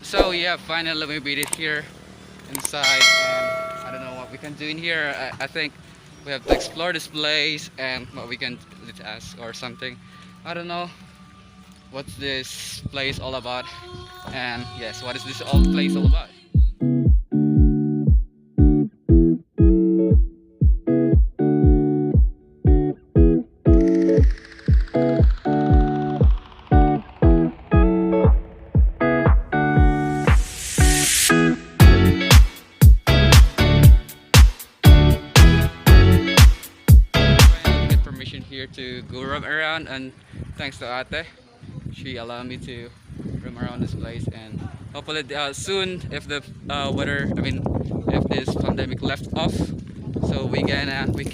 So yeah, finally we made it here inside, and I don't know what we can do in here. I think we have to explore this place and what we can ask or something. I don't know what's this place all about, and yes, what is this all place all about? Get permission here to go roam around, and thanks to Ate, she allowed me to roam around this place, and hopefully soon, if the weather, I mean, if this pandemic left off, so we can do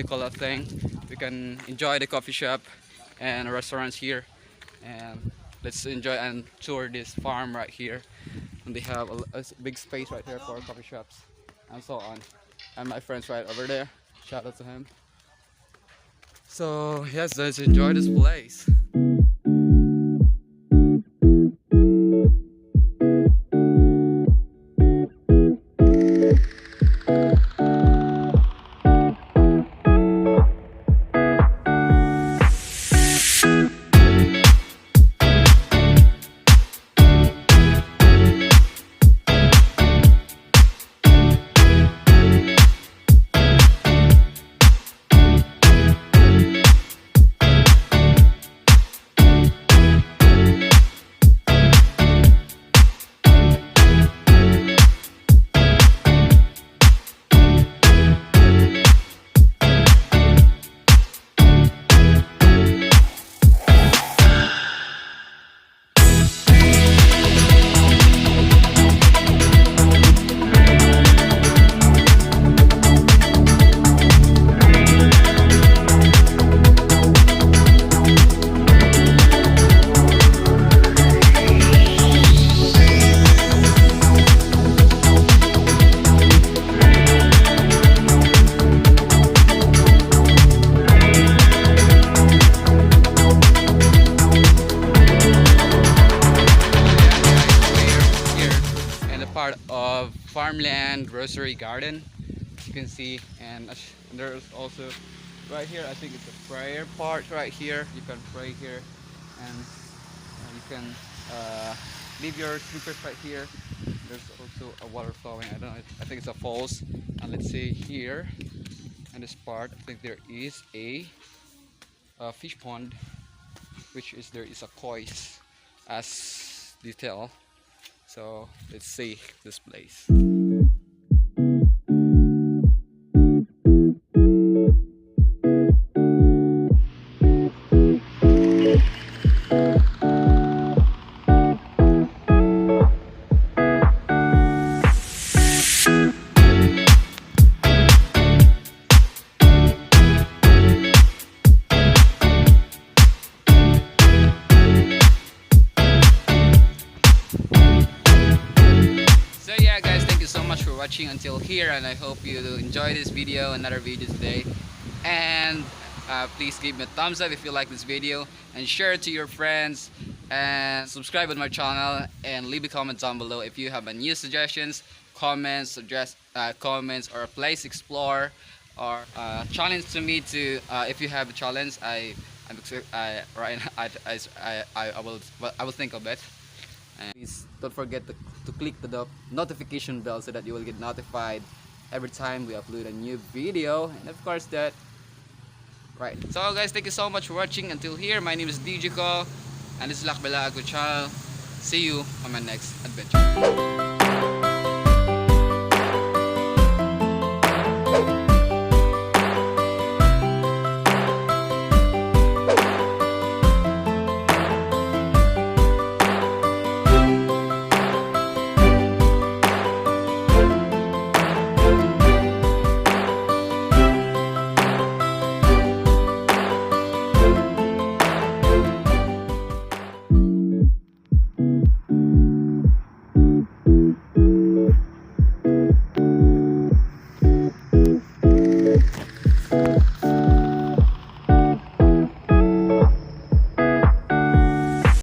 call that thing, we can enjoy the coffee shop and restaurants here, and let's enjoy and tour this farm right here. And they have a big space right here for coffee shops and so on. And my friend's right over there, shout out to him. So yes, let's enjoy this place. Part of farmland Rosary garden, you can see, and there's also right here, I think it's a prayer part right here. You can pray here, and you can leave your slippers right here. There's also a water flowing, I don't know, I think it's a falls. And let's see here in this part, I think there is a fish pond, which is there is a koi as detail. So let's see this place. So much for watching until here, and I hope you enjoy this video, another video today, and please give me a thumbs up if you like this video, and share it to your friends, and subscribe on my channel, and leave a comment down below if you have any suggestions, comments, comments, or a place to explore, or challenge to me to if you have a challenge, I will think of it. And please don't forget to click the notification bell so that you will get notified every time we upload a new video. And of course that, right. So guys, thank you so much for watching until here. My name is Brgy Kho, and this is Lakbaylaag Kho channel. See you on my next adventure.